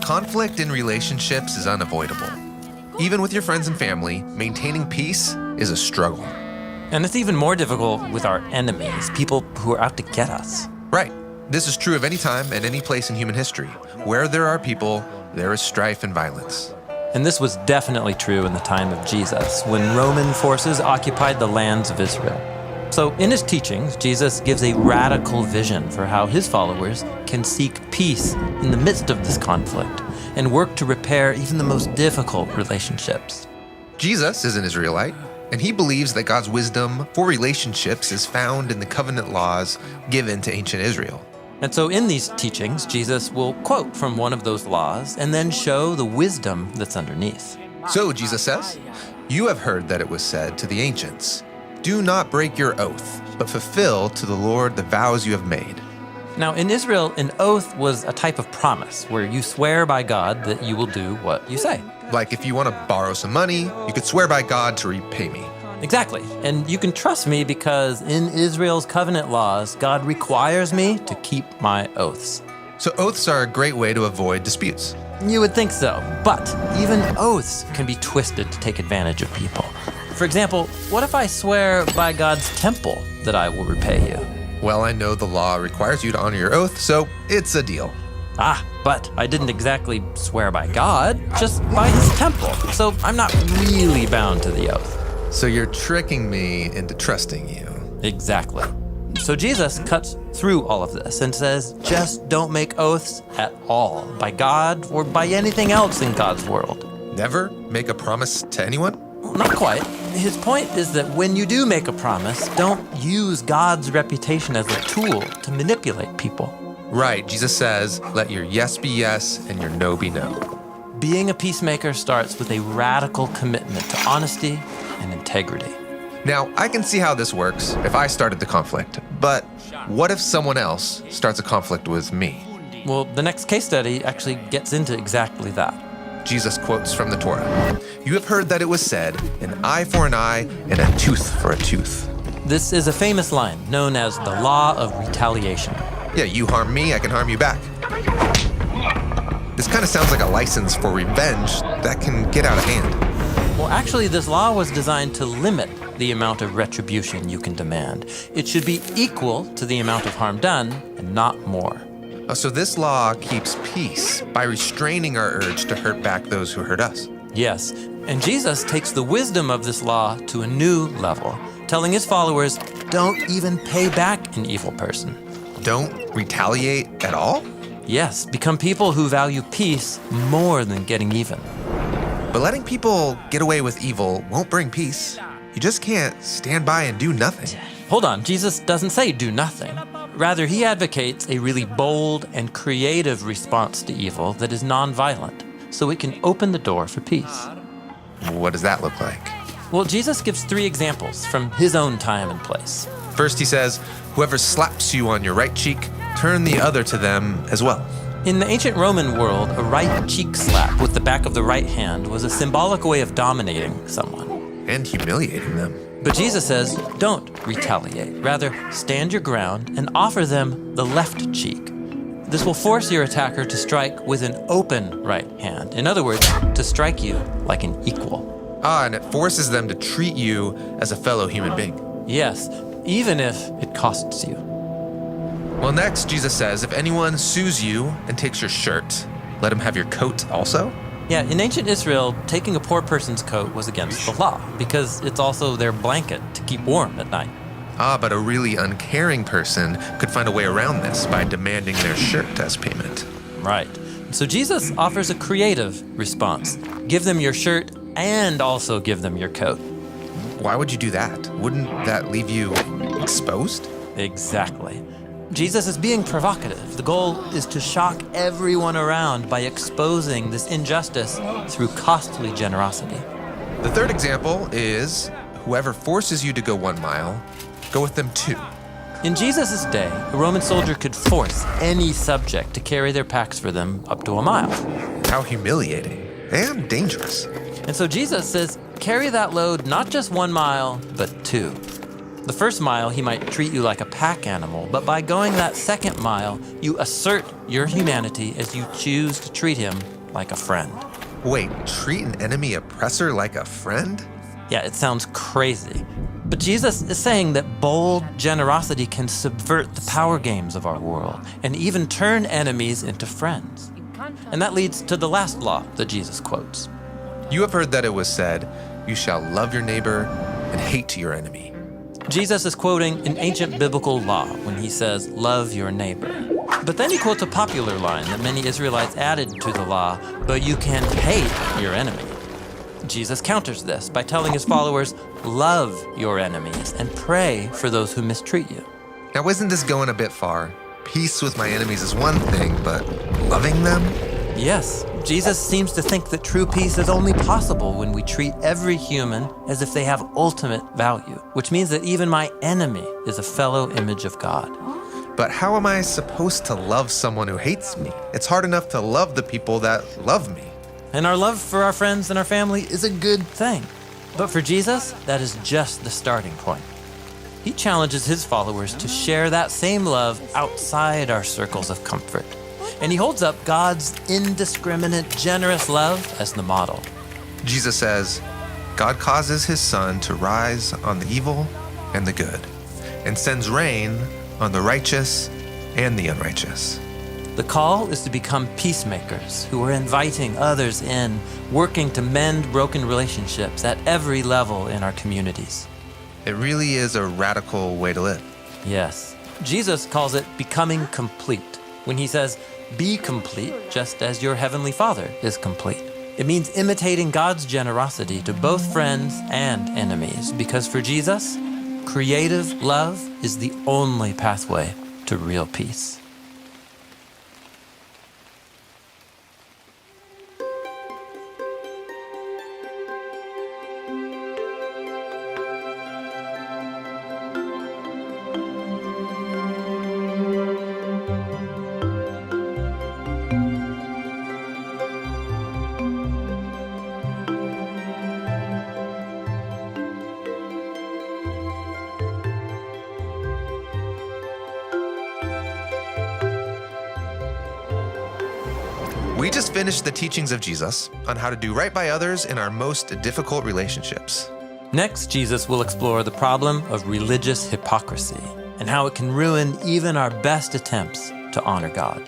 Conflict in relationships is unavoidable. Even with your friends and family, maintaining peace is a struggle. And it's even more difficult with our enemies, people who are out to get us. Right. This is true of any time and any place in human history. Where there are people, there is strife and violence. And this was definitely true in the time of Jesus, when Roman forces occupied the lands of Israel. So in his teachings, Jesus gives a radical vision for how his followers can seek peace in the midst of this conflict and work to repair even the most difficult relationships. Jesus is an Israelite, and he believes that God's wisdom for relationships is found in the covenant laws given to ancient Israel. And so in these teachings, Jesus will quote from one of those laws and then show the wisdom that's underneath. So Jesus says, "You have heard that it was said to the ancients, 'Do not break your oath, but fulfill to the Lord the vows you have made.'" Now in Israel, an oath was a type of promise where you swear by God that you will do what you say. Like if you want to borrow some money, you could swear by God to repay me. Exactly. And you can trust me because in Israel's covenant laws, God requires me to keep my oaths. So oaths are a great way to avoid disputes. You would think so, but even oaths can be twisted to take advantage of people. For example, what if I swear by God's temple that I will repay you? Well, I know the law requires you to honor your oath, so it's a deal. But I didn't exactly swear by God, just by his temple. So I'm not really bound to the oath. So you're tricking me into trusting you. Exactly. So Jesus cuts through all of this and says, just don't make oaths at all, by God or by anything else in God's world. Never make a promise to anyone? Well, not quite. His point is that when you do make a promise, don't use God's reputation as a tool to manipulate people. Right, Jesus says, let your yes be yes and your no be no. Being a peacemaker starts with a radical commitment to honesty and integrity. Now, I can see how this works if I started the conflict, but what if someone else starts a conflict with me? Well, the next case study actually gets into exactly that. Jesus quotes from the Torah, "You have heard that it was said, an eye for an eye and a tooth for a tooth." This is a famous line known as the law of retaliation. Yeah, you harm me, I can harm you back. This kind of sounds like a license for revenge that can get out of hand. Well, actually, this law was designed to limit the amount of retribution you can demand. It should be equal to the amount of harm done and not more. So this law keeps peace by restraining our urge to hurt back those who hurt us. Yes, and Jesus takes the wisdom of this law to a new level, telling his followers, don't even pay back an evil person. Don't retaliate at all? Yes, become people who value peace more than getting even. But letting people get away with evil won't bring peace. You just can't stand by and do nothing. Hold on, Jesus doesn't say do nothing. Rather, he advocates a really bold and creative response to evil that is nonviolent, so it can open the door for peace. What does that look like? Well, Jesus gives 3 examples from his own time and place. First, he says, whoever slaps you on your right cheek, turn the other to them as well. In the ancient Roman world, a right cheek slap with the back of the right hand was a symbolic way of dominating someone. And humiliating them. But Jesus says, don't retaliate. Rather, stand your ground and offer them the left cheek. This will force your attacker to strike with an open right hand. In other words, to strike you like an equal. And it forces them to treat you as a fellow human being. Yes, even if it costs you. Well, next, Jesus says, if anyone sues you and takes your shirt, let him have your coat also. Yeah, in ancient Israel, taking a poor person's coat was against the law because it's also their blanket to keep warm at night. But a really uncaring person could find a way around this by demanding their shirt as payment. Right. So Jesus offers a creative response. Give them your shirt and also give them your coat. Why would you do that? Wouldn't that leave you exposed? Exactly. Jesus is being provocative. The goal is to shock everyone around by exposing this injustice through costly generosity. The third example is whoever forces you to go 1 mile, go with them 2. In Jesus' day, a Roman soldier could force any subject to carry their packs for them up to 1 mile. How humiliating and dangerous. And so Jesus says, carry that load not just 1 mile, but 2. The first mile, he might treat you like a pack animal, but by going that second mile, you assert your humanity as you choose to treat him like a friend. Wait, treat an enemy oppressor like a friend? Yeah, it sounds crazy. But Jesus is saying that bold generosity can subvert the power games of our world and even turn enemies into friends. And that leads to the last law that Jesus quotes. You have heard that it was said, you shall love your neighbor and hate your enemy. Jesus is quoting an ancient biblical law when he says, love your neighbor. But then he quotes a popular line that many Israelites added to the law, but you can hate your enemy. Jesus counters this by telling his followers, love your enemies and pray for those who mistreat you. Now, isn't this going a bit far? Peace with my enemies is one thing, but loving them? Yes, Jesus seems to think that true peace is only possible when we treat every human as if they have ultimate value, which means that even my enemy is a fellow image of God. But how am I supposed to love someone who hates me? It's hard enough to love the people that love me. And our love for our friends and our family is a good thing. But for Jesus, that is just the starting point. He challenges his followers to share that same love outside our circles of comfort. And he holds up God's indiscriminate, generous love as the model. Jesus says, God causes his sun to rise on the evil and the good, and sends rain on the righteous and the unrighteous. The call is to become peacemakers who are inviting others in, working to mend broken relationships at every level in our communities. It really is a radical way to live. Yes. Jesus calls it becoming complete when he says, be complete just as your heavenly Father is complete. It means imitating God's generosity to both friends and enemies, because for Jesus, creative love is the only pathway to real peace. We just finished the teachings of Jesus on how to do right by others in our most difficult relationships. Next, Jesus will explore the problem of religious hypocrisy and how it can ruin even our best attempts to honor God.